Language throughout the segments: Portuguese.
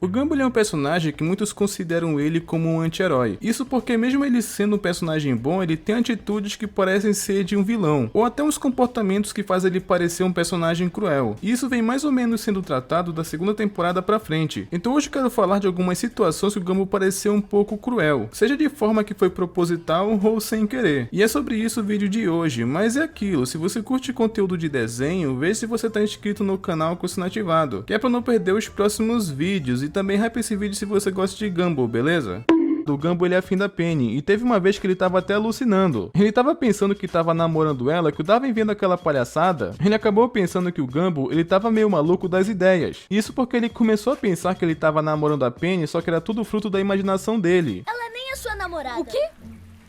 O Gumball é um personagem que muitos consideram ele como um anti-herói. Isso porque mesmo ele sendo um personagem bom, ele tem atitudes que parecem ser de um vilão, ou até uns comportamentos que fazem ele parecer um personagem cruel. E isso vem mais ou menos sendo tratado da segunda temporada pra frente. Então hoje eu quero falar de algumas situações que o Gumball pareceu um pouco cruel, seja de forma que foi proposital ou sem querer. E é sobre isso o vídeo de hoje, mas é aquilo, se você curte conteúdo de desenho, veja se você tá inscrito no canal com o sino ativado, que é pra não perder os próximos vídeos, e também hype esse vídeo se você gosta de Gumball, beleza? O Gumball ele é afim da Penny, e teve uma vez que ele tava até alucinando. Ele tava pensando que tava namorando ela, que o Darwin vendo aquela palhaçada, ele acabou pensando que o Gumball ele tava meio maluco das ideias. Isso porque ele começou a pensar que ele tava namorando a Penny, só que era tudo fruto da imaginação dele. Ela nem é sua namorada. O quê?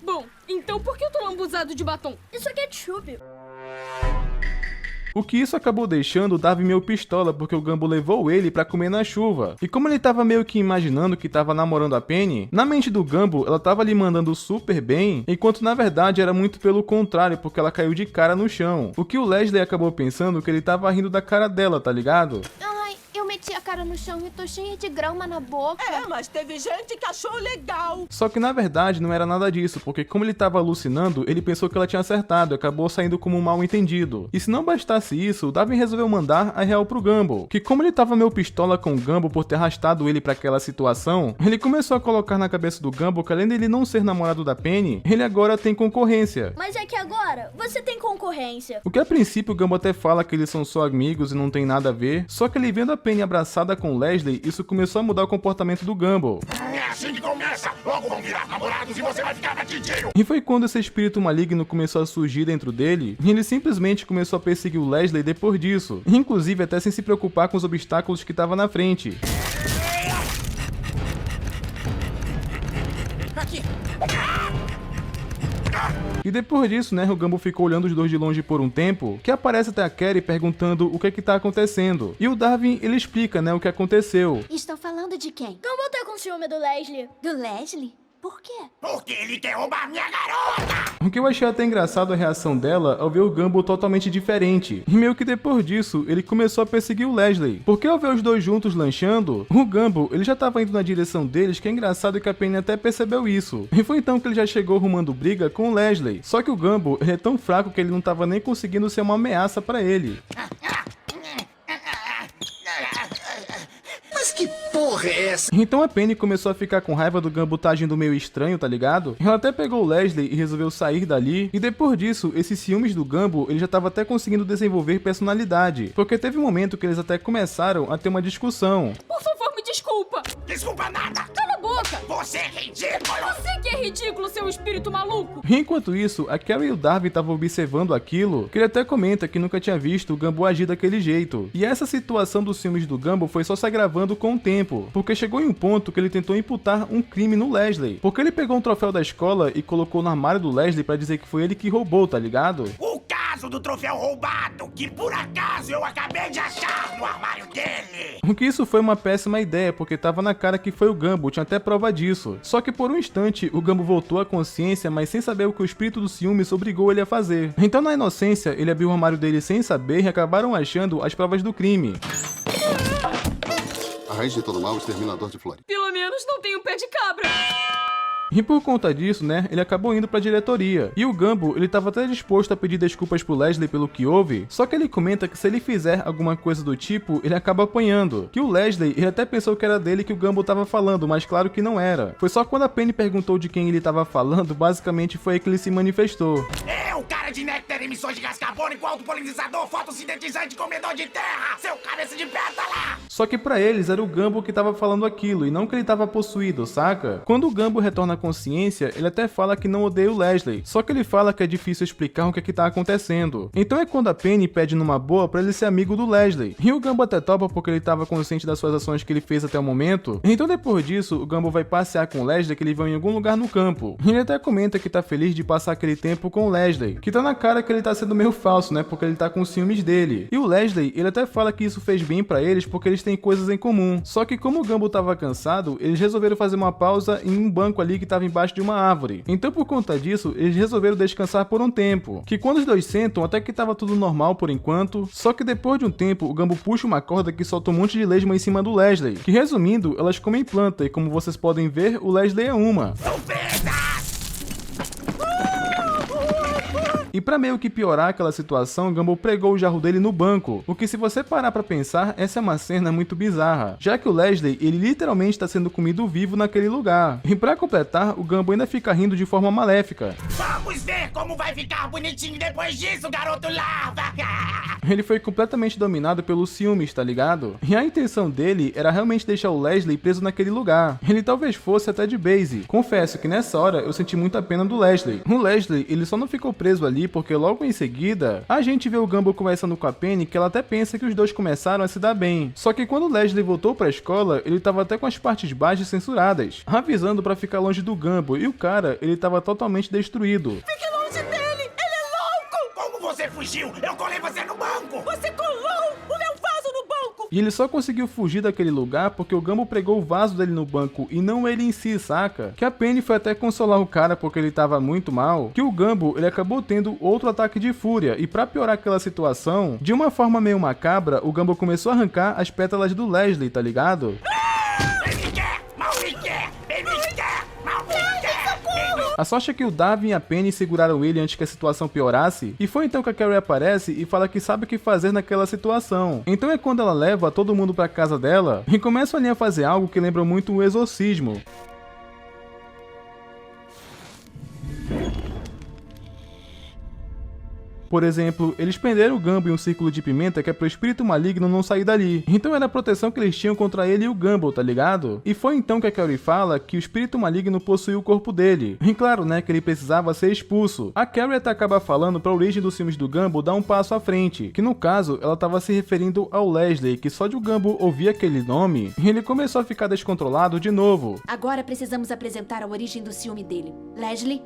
Bom, então por que eu tô lambuzado de batom? Isso é ketchup. O que isso acabou deixando o Darwin meio pistola, porque o Gumball levou ele pra comer na chuva. E como ele tava meio que imaginando que tava namorando a Penny, na mente do Gumball ela tava lhe mandando super bem, enquanto na verdade era muito pelo contrário, porque ela caiu de cara no chão. O que o Leslie acabou pensando que ele tava rindo da cara dela, tá ligado? Ai, eu meti a cara no chão e tô cheia de grama na boca. Mas teve gente que achou legal. Só que na verdade não era nada disso, porque como ele tava alucinando, ele pensou que ela tinha acertado e acabou saindo como um mal entendido. E se não bastasse isso, o Darwin resolveu mandar a real pro Gumball, que como ele tava meio pistola com o Gumball por ter arrastado ele pra aquela situação, ele começou a colocar na cabeça do Gumball que além dele não ser namorado da Penny, ele agora tem concorrência. Mas é que agora você tem concorrência. O que a princípio o Gumball até fala que eles são só amigos e não tem nada a ver, só que ele vendo a Penny abraçada com Leslie, isso começou a mudar o comportamento do Gumball. É assim que começa! Logo vão virar namorados e você vai ficar batidinho! E foi quando esse espírito maligno começou a surgir dentro dele, e ele simplesmente começou a perseguir o Leslie depois disso, inclusive até sem se preocupar com os obstáculos que estavam na frente. Aqui. E depois disso, né, o Gumball ficou olhando os dois de longe por um tempo, que aparece até a Carrie perguntando o que é que tá acontecendo. E o Darwin, ele explica, né, o que aconteceu. Estão falando de quem? Gumball tá com ciúme do Leslie. Do Leslie? Por quê? Porque ele quer roubar minha garota! O que eu achei até engraçado a reação dela ao ver o Gumball totalmente diferente. E meio que depois disso, ele começou a perseguir o Leslie. Porque ao ver os dois juntos lanchando, o Gumball, ele já tava indo na direção deles, que é engraçado que a Penny até percebeu isso. E foi então que ele já chegou arrumando briga com o Leslie. Só que o Gumball, ele é tão fraco que ele não tava nem conseguindo ser uma ameaça pra ele. Mas que porra é essa? Então a Penny começou a ficar com raiva do Gumball tá agindo meio estranho, tá ligado? Ela até pegou o Leslie e resolveu sair dali. E depois disso, esses ciúmes do Gumball, ele já tava até conseguindo desenvolver personalidade. Porque teve um momento que eles até começaram a ter uma discussão. Por favor, me desculpa. Desculpa nada! Cala a boca. Você é ridículo! Você que é ridículo, seu espírito maluco. Enquanto isso, a Carrie e o Darwin estavam observando aquilo, que ele até comenta que nunca tinha visto o Gumball agir daquele jeito. E essa situação dos ciúmes do Gumball foi só se agravando com o tempo, porque chegou em um ponto que ele tentou imputar um crime no Leslie, porque ele pegou um troféu da escola e colocou no armário do Leslie pra dizer que foi ele que roubou, tá ligado? O caso do troféu roubado, que por acaso eu acabei de achar no armário dele! O que isso foi uma péssima ideia, porque tava na cara que foi o Gumball, tinha até prova disso. Só que por um instante, o Gumball voltou à consciência, mas sem saber o que o espírito do ciúmes obrigou ele a fazer. Então na inocência, ele abriu o armário dele sem saber e acabaram achando as provas do crime. A raiz de todo mal, o exterminador de Flórida. Pelo menos não tem um pé de cabra. E por conta disso, né, ele acabou indo pra diretoria. E o Gumball, ele tava até disposto a pedir desculpas pro Leslie pelo que houve, só que ele comenta que se ele fizer alguma coisa do tipo, ele acaba apanhando. Que o Leslie, ele até pensou que era dele que o Gumball tava falando, mas claro que não era. Foi só quando a Penny perguntou de quem ele tava falando, basicamente foi aí que ele se manifestou. É o cara de néctar, emissões de gás carbônico, autopolinizador, fotossintetizante, comedor de terra! Seu cabeça de pétala! Só que pra eles era o Gumball que tava falando aquilo, e não que ele tava possuído, saca? Quando o Gumball retorna à consciência, ele até fala que não odeia o Leslie, só que ele fala que é difícil explicar o que é que tá acontecendo. Então é quando a Penny pede numa boa pra ele ser amigo do Leslie. E o Gumball até topa porque ele tava consciente das suas ações que ele fez até o momento. Então depois disso, o Gumball vai passear com o Leslie, que eles vão em algum lugar no campo. E ele até comenta que tá feliz de passar aquele tempo com o Leslie, que tá na cara que ele tá sendo meio falso, né, porque ele tá com ciúmes dele. E o Leslie, ele até fala que isso fez bem pra eles porque eles têm coisas em comum. Só que como o Gumball tava cansado, eles resolveram fazer uma pausa em um banco ali que tava embaixo de uma árvore. Então por conta disso, eles resolveram descansar por um tempo. Que quando os dois sentam, até que tava tudo normal por enquanto, só que depois de um tempo, o Gumball puxa uma corda que solta um monte de lesma em cima do Leslie. Que resumindo, elas comem planta e como vocês podem ver, o Leslie é uma. E pra meio que piorar aquela situação, Gumball pregou o jarro dele no banco, o que se você parar pra pensar, essa é uma cena muito bizarra, já que o Leslie, ele literalmente está sendo comido vivo naquele lugar. E pra completar, o Gumball ainda fica rindo de forma maléfica. Vamos ver como vai ficar bonitinho depois disso, garoto larva! Ele foi completamente dominado pelos ciúmes, tá ligado? E a intenção dele era realmente deixar o Leslie preso naquele lugar. Ele talvez fosse até de base. Confesso que nessa hora eu senti muita pena do Leslie. O Leslie, ele só não ficou preso ali porque logo em seguida, a gente vê o Gumball conversando com a Penny que ela até pensa que os dois começaram a se dar bem. Só que quando o Leslie voltou pra escola, ele tava até com as partes baixas censuradas, avisando pra ficar longe do Gumball, e o cara, ele tava totalmente destruído. Fique longe dele! Ele é louco! Como você fugiu? Eu colei você no banco! Você colou o meu vaso no banco! E ele só conseguiu fugir daquele lugar porque o Gumball pregou o vaso dele no banco e não ele em si, saca? Que a Penny foi até consolar o cara porque ele tava muito mal, que o Gumball, ele acabou tendo outro ataque de fúria, e pra piorar aquela situação, de uma forma meio macabra, o Gumball começou a arrancar as pétalas do Leslie, tá ligado? A sorte é que o Darwin e a Penny seguraram ele antes que a situação piorasse, e foi então que a Carrie aparece e fala que sabe o que fazer naquela situação. Então é quando ela leva todo mundo pra casa dela e começam ali a fazer algo que lembra muito um exorcismo. Por exemplo, eles prenderam o Gumball em um círculo de pimenta que é pro espírito maligno não sair dali. Então era a proteção que eles tinham contra ele e o Gumball, tá ligado? E foi então que a Carrie fala que o espírito maligno possuía o corpo dele. E claro, né, que ele precisava ser expulso. A Carrie até acaba falando pra origem dos filmes do Gumball dar um passo à frente, que no caso, ela tava se referindo ao Leslie, que só de o Gumball ouvir aquele nome, ele começou a ficar descontrolado de novo. Agora precisamos apresentar a origem do ciúme dele. Leslie,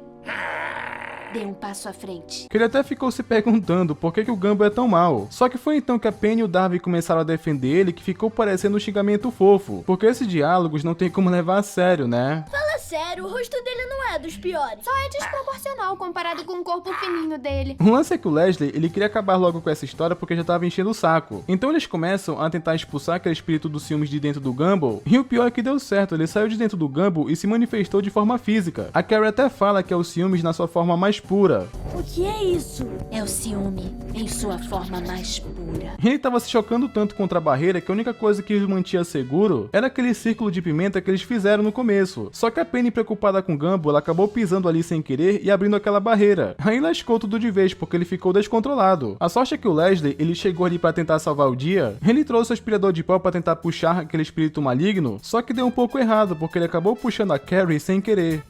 dê um passo à frente. Que ele até ficou se perguntando por que o Gumball é tão mal. Só que foi então que a Penny e o Darwin começaram a defender ele que ficou parecendo um xingamento fofo. Porque esses diálogos não tem como levar a sério, né? Fala sério, o rosto dele não é dos piores. Só é desproporcional comparado com o corpo fininho dele. O lance é que o Leslie, ele queria acabar logo com essa história porque já tava enchendo o saco. Então eles começam a tentar expulsar aquele espírito dos ciúmes de dentro do Gumball. E o pior é que deu certo, ele saiu de dentro do Gumball e se manifestou de forma física. A Carrie até fala que é o ciúmes na sua forma mais pura. O que é isso? É o ciúme em sua forma mais pura. Ele tava se chocando tanto contra a barreira que a única coisa que os mantinha seguro era aquele círculo de pimenta que eles fizeram no começo. Só que a Penny, preocupada com o Gumball, ela acabou pisando ali sem querer e abrindo aquela barreira. Aí lascou tudo de vez porque ele ficou descontrolado. A sorte é que o Leslie, ele chegou ali pra tentar salvar o dia. Ele trouxe o aspirador de pó pra tentar puxar aquele espírito maligno, só que deu um pouco errado porque ele acabou puxando a Carrie sem querer.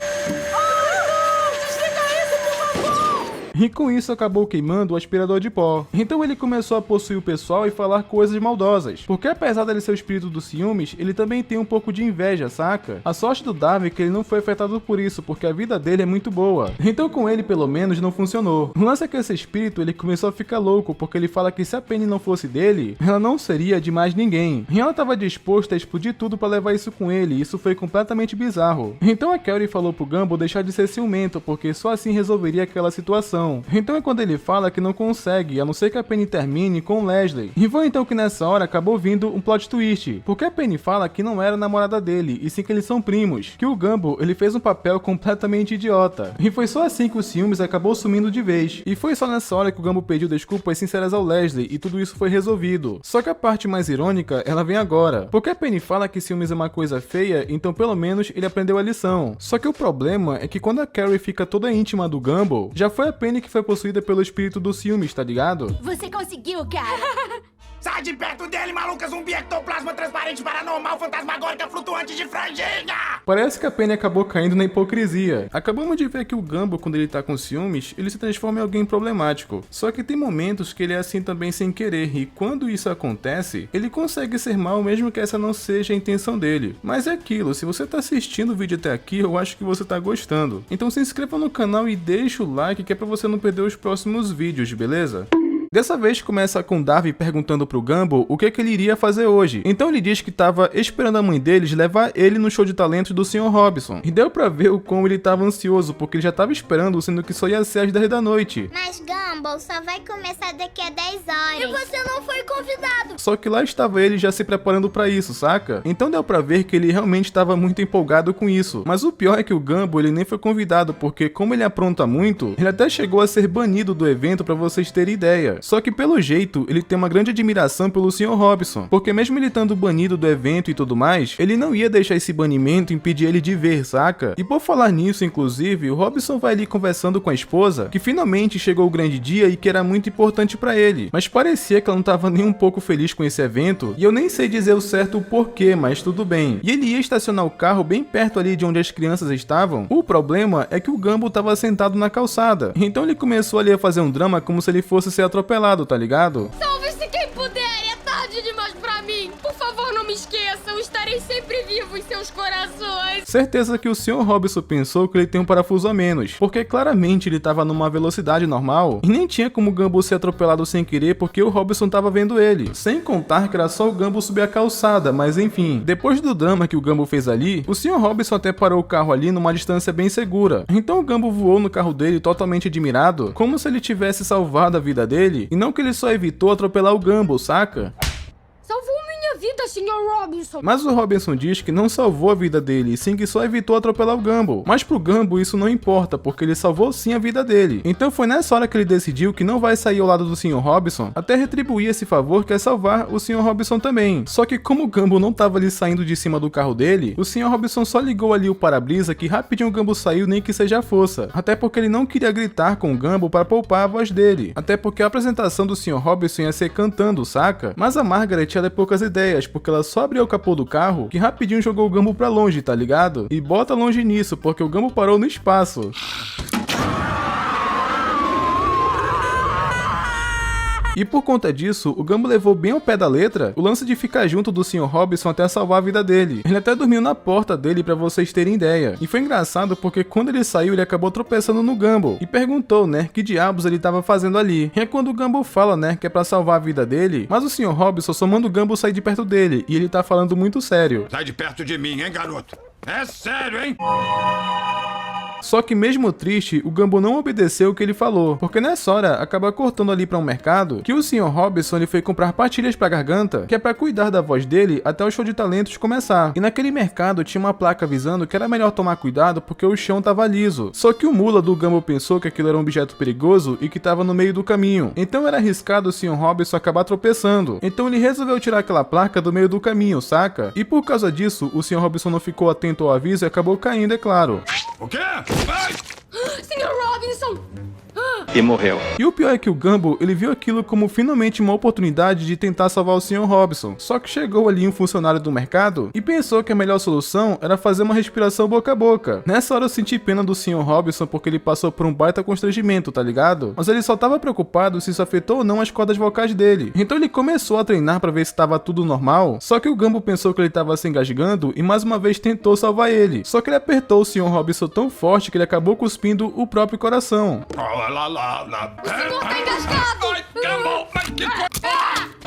E com isso acabou queimando o aspirador de pó. Então ele começou a possuir o pessoal e falar coisas maldosas. Porque apesar dele ser o espírito dos ciúmes, ele também tem um pouco de inveja, saca? A sorte do Darwin é que ele não foi afetado por isso, porque a vida dele é muito boa. Então com ele pelo menos não funcionou. O lance é que esse espírito ele começou a ficar louco, porque ele fala que se a Penny não fosse dele, ela não seria de mais ninguém. E ela estava disposta a explodir tudo para levar isso com ele, e isso foi completamente bizarro. Então a Carrie falou pro Gumball deixar de ser ciumento, porque só assim resolveria aquela situação. Então é quando ele fala que não consegue, a não ser que a Penny termine com o Leslie. E foi então que nessa hora acabou vindo um plot twist, porque a Penny fala que não era a namorada dele, e sim que eles são primos, que o Gumball ele fez um papel completamente idiota. E foi só assim que o ciúmes acabou sumindo de vez. E foi só nessa hora que o Gumball pediu desculpas sinceras ao Leslie, e tudo isso foi resolvido. Só que a parte mais irônica, ela vem agora, porque a Penny fala que ciúmes é uma coisa feia, então pelo menos ele aprendeu a lição. Só que o problema é que quando a Carrie fica toda íntima do Gumball, já foi a Penny que foi possuída pelo espírito do ciúmes, tá ligado? Você conseguiu, cara! Sai de perto dele, maluca, zumbi, ectoplasma transparente, paranormal, fantasmagórica, flutuante de franjinha! Parece que a Penny acabou caindo na hipocrisia. Acabamos de ver que o Gumball, quando ele tá com ciúmes, ele se transforma em alguém problemático. Só que tem momentos que ele é assim também sem querer, e quando isso acontece, ele consegue ser mal mesmo que essa não seja a intenção dele. Mas é aquilo, se você tá assistindo o vídeo até aqui, eu acho que você tá gostando. Então se inscreva no canal e deixa o like, que é pra você não perder os próximos vídeos, beleza? Dessa vez começa com Darwin perguntando pro Gumball o que ele iria fazer hoje. Então ele diz que estava esperando a mãe deles levar ele no show de talentos do Sr. Robinson. E deu pra ver o como ele estava ansioso, porque ele já estava esperando, sendo que só ia ser às 10 da noite. Mas Gumball só vai começar daqui a 10 horas. E você não foi convidado. Só que lá estava ele já se preparando pra isso, saca? Então deu pra ver que ele realmente estava muito empolgado com isso. Mas o pior é que o Gumball ele nem foi convidado, porque como ele apronta muito, ele até chegou a ser banido do evento, pra vocês terem ideia. Só que pelo jeito, ele tem uma grande admiração pelo Sr. Robinson, porque mesmo ele estando banido do evento e tudo mais, ele não ia deixar esse banimento impedir ele de ver, saca? E por falar nisso, inclusive, o Robinson vai ali conversando com a esposa, que finalmente chegou o grande dia e que era muito importante pra ele. Mas parecia que ela não tava nem um pouco feliz com esse evento, e eu nem sei dizer o certo o porquê, mas tudo bem. E ele ia estacionar o carro bem perto ali de onde as crianças estavam. O problema é que o Gumball tava sentado na calçada, então ele começou ali a fazer um drama como se ele fosse ser atropelado, tá ligado? Salve-se quem puder, é tarde demais pra mim. Por favor, não me esqueçam, estarei sempre vivo em seus corações. Certeza que o Sr. Robinson pensou que ele tem um parafuso a menos, porque claramente ele tava numa velocidade normal, e nem tinha como o Gumball ser atropelado sem querer, porque o Robinson tava vendo ele. Sem contar que era só o Gumball subir a calçada, mas enfim. Depois do drama que o Gumball fez ali, o Sr. Robinson até parou o carro ali numa distância bem segura. Então o Gumball voou no carro dele totalmente admirado, como se ele tivesse salvado a vida dele, e não que ele só evitou atropelar o Gumball, saca? Salvou minha vida, Sr. Robinson. Mas o Robinson diz que não salvou a vida dele, e sim que só evitou atropelar o Gumball. Mas pro Gumball isso não importa, porque ele salvou sim a vida dele. Então foi nessa hora que ele decidiu que não vai sair ao lado do Sr. Robinson, até retribuir esse favor que é salvar o Sr. Robinson também. Só que como o Gumball não tava ali saindo de cima do carro dele, o Sr. Robinson só ligou ali o para-brisa que rapidinho o Gumball saiu, nem que seja a força. Até porque ele não queria gritar com o Gumball para poupar a voz dele. Até porque a apresentação do Sr. Robinson ia ser cantando, saca? Mas a Margaret tinha poucas ideias, porque ela só abriu o capô do carro, que rapidinho jogou o Gumball pra longe, tá ligado? E bota longe nisso, porque o Gumball parou no espaço. E por conta disso, o Gumball levou bem ao pé da letra o lance de ficar junto do Sr. Robinson até salvar a vida dele. Ele até dormiu na porta dele, pra vocês terem ideia. E foi engraçado porque quando ele saiu, ele acabou tropeçando no Gumball e perguntou, né, que diabos ele tava fazendo ali. E é quando o Gumball fala, né, que é pra salvar a vida dele, mas o Sr. Robinson só manda o Gumball sair de perto dele, e ele tá falando muito sério. Sai de perto de mim, hein, garoto? É sério, hein? Só que mesmo triste, o Gumball não obedeceu o que ele falou, porque nessa hora acaba cortando ali pra um mercado que o Sr. Robinson ele foi comprar pastilhas pra garganta, que é pra cuidar da voz dele até o show de talentos começar. E naquele mercado tinha uma placa avisando que era melhor tomar cuidado porque o chão tava liso. Só que o mula do Gumball pensou que aquilo era um objeto perigoso e que tava no meio do caminho. Então era arriscado o Sr. Robinson acabar tropeçando. Então ele resolveu tirar aquela placa do meio do caminho, saca? E por causa disso, o Sr. Robinson não ficou atento ao aviso e acabou caindo, é claro. O quê? Vai! Sr. Robinson! E morreu. E o pior é que o Gumball, ele viu aquilo como finalmente uma oportunidade de tentar salvar o Sr. Robinson. Só que chegou ali um funcionário do mercado e pensou que a melhor solução era fazer uma respiração boca a boca. Nessa hora eu senti pena do Sr. Robinson porque ele passou por um baita constrangimento, tá ligado? Mas ele só tava preocupado se isso afetou ou não as cordas vocais dele. Então ele começou a treinar pra ver se tava tudo normal. Só que o Gumball pensou que ele tava se engasgando e mais uma vez tentou salvar ele. Só que ele apertou o Sr. Robinson tão forte que ele acabou cuspindo o próprio coração. O senhor tá engasgado!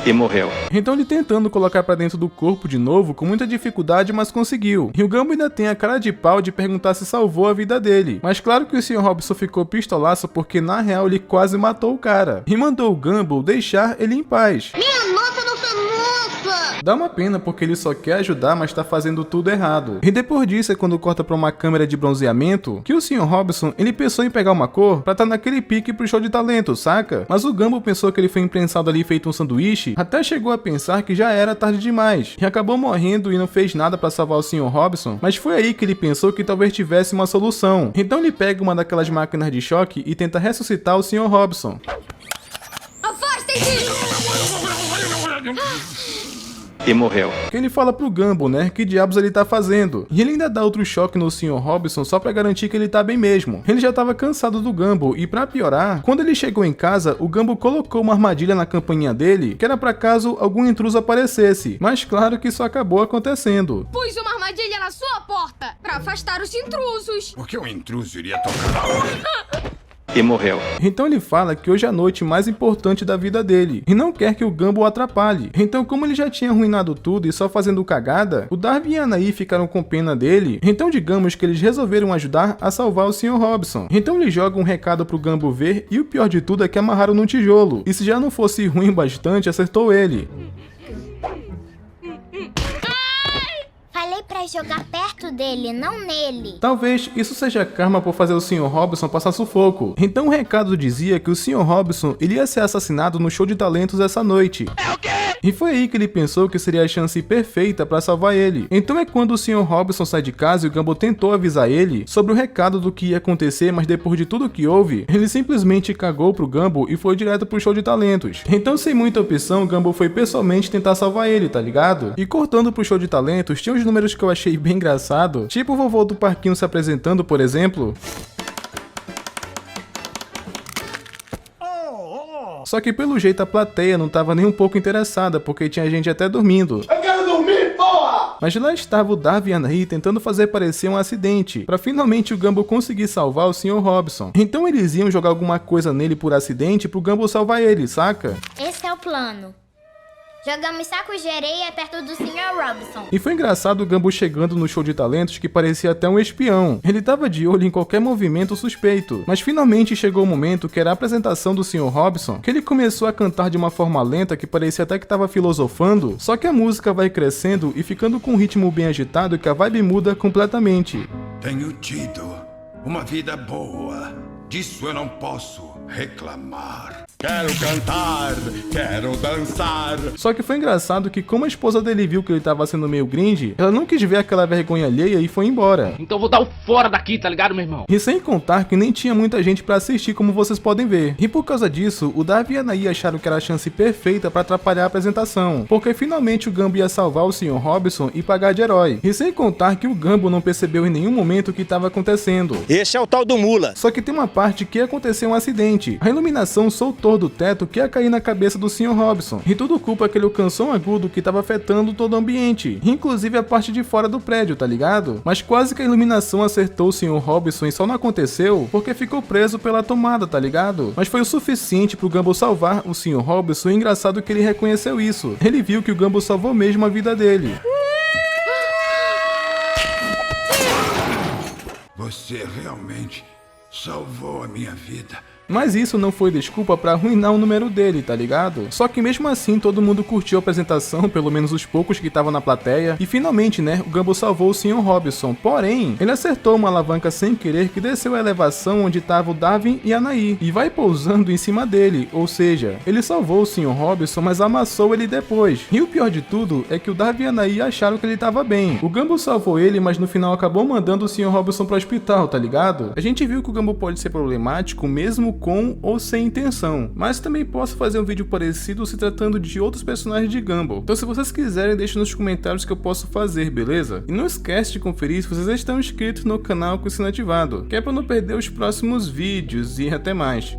E morreu. Então ele tentando colocar pra dentro do corpo de novo com muita dificuldade, mas conseguiu. E o Gumball ainda tem a cara de pau de perguntar se salvou a vida dele. Mas claro que o Sr. Robinson ficou pistolaço porque na real ele quase matou o cara. E mandou o Gumball deixar ele em paz. Minha nota não foi moça! Dá uma pena porque ele só quer ajudar, mas tá fazendo tudo errado. E depois disso é quando corta pra uma câmera de bronzeamento que o Sr. Robinson, ele pensou em pegar uma cor pra tá naquele pique pro show de talento, saca? Mas o Gumball pensou que ele foi imprensado ali feito um sanduíche, até chegou a pensar que já era tarde demais. E acabou morrendo e não fez nada pra salvar o Sr. Robinson, mas foi aí que ele pensou que talvez tivesse uma solução. Então ele pega uma daquelas máquinas de choque e tenta ressuscitar o Sr. Robinson. Afastem-se! E morreu. Que ele fala pro Gumball, né, que diabos ele tá fazendo. E ele ainda dá outro choque no Sr. Robinson só pra garantir que ele tá bem mesmo. Ele já tava cansado do Gumball e pra piorar, quando ele chegou em casa, o Gumball colocou uma armadilha na campainha dele, que era pra caso algum intruso aparecesse. Mas claro que isso acabou acontecendo. Pus uma armadilha na sua porta pra afastar os intrusos. Por que o intruso iria tocar? E morreu. Então ele fala que hoje é a noite mais importante da vida dele, e não quer que o Gumball o atrapalhe. Então como ele já tinha arruinado tudo e só fazendo cagada, o Darwin e a Anaí ficaram com pena dele, então digamos que eles resolveram ajudar a salvar o Sr. Robinson. Então ele joga um recado pro Gumball ver, e o pior de tudo é que amarraram num tijolo, e se já não fosse ruim bastante, acertou ele. Falei pra jogar perto dele, não nele. Talvez isso seja karma por fazer o Sr. Robinson passar sufoco. Então o recado dizia que o Sr. Robinson iria ser assassinado no show de talentos essa noite. E foi aí que ele pensou que seria a chance perfeita pra salvar ele. Então é quando o Sr. Robinson sai de casa e o Gumball tentou avisar ele sobre o recado do que ia acontecer, mas depois de tudo que houve, ele simplesmente cagou pro Gumball e foi direto pro show de talentos. Então sem muita opção, o Gumball foi pessoalmente tentar salvar ele, tá ligado? E cortando pro show de talentos, tinha uns números que eu achei bem engraçado, tipo o vovô do parquinho se apresentando, por exemplo. Só que pelo jeito a plateia não tava nem um pouco interessada, porque tinha gente até dormindo. Eu quero dormir, porra! Mas lá estava o Darwin e a Anaí tentando fazer parecer um acidente, pra finalmente o Gumball conseguir salvar o Sr. Robinson. Então eles iam jogar alguma coisa nele por acidente pro Gumball salvar ele, saca? Esse é o plano. Jogamos sacos de areia perto do Sr. Robinson. E foi engraçado o Gumball chegando no show de talentos que parecia até um espião. Ele tava de olho em qualquer movimento suspeito. Mas finalmente chegou o momento que era a apresentação do Sr. Robinson, que ele começou a cantar de uma forma lenta que parecia até que tava filosofando, só que a música vai crescendo e ficando com um ritmo bem agitado que a vibe muda completamente. Tenho tido uma vida boa, disso eu não posso reclamar. Quero cantar, quero dançar. Só que foi engraçado que como a esposa dele viu que ele tava sendo meio gringe, ela não quis ver aquela vergonha alheia e foi embora. Então vou dar o fora daqui, tá ligado, meu irmão? E sem contar que nem tinha muita gente pra assistir, como vocês podem ver. E por causa disso, o Darwin e a Anaí acharam que era a chance perfeita pra atrapalhar a apresentação, porque finalmente o Gumball ia salvar o Sr. Robinson e pagar de herói. E sem contar que o Gumball não percebeu em nenhum momento o que estava acontecendo. Esse é o tal do mula. Só que tem uma parte que aconteceu um acidente. A iluminação soltou do teto que ia cair na cabeça do Sr. Robinson. E tudo culpa aquele canção agudo que estava afetando todo o ambiente, inclusive a parte de fora do prédio, tá ligado? Mas quase que a iluminação acertou o Sr. Robinson e só não aconteceu porque ficou preso pela tomada, tá ligado? Mas foi o suficiente pro Gumball salvar o Sr. Robinson, e engraçado que ele reconheceu isso. Ele viu que o Gumball salvou mesmo a vida dele. Você realmente salvou a minha vida. Mas isso não foi desculpa pra arruinar o número dele, tá ligado? Só que mesmo assim todo mundo curtiu a apresentação, pelo menos os poucos que estavam na plateia, e finalmente, né, o Gumball salvou o Sr. Robinson. Porém, ele acertou uma alavanca sem querer que desceu a elevação onde tava o Darwin e a Anaí, e vai pousando em cima dele, ou seja, ele salvou o Sr. Robinson, mas amassou ele depois. E o pior de tudo é que o Darwin e a Anaí acharam que ele tava bem. O Gumball salvou ele, mas no final acabou mandando o Sr. Robinson pro hospital, tá ligado? A gente viu que o Gumball pode ser problemático mesmo com ou sem intenção, mas também posso fazer um vídeo parecido se tratando de outros personagens de Gumball. Então se vocês quiserem, deixem nos comentários que eu posso fazer, beleza? E não esquece de conferir se vocês estão inscritos no canal com o sino ativado, que é para não perder os próximos vídeos, e até mais.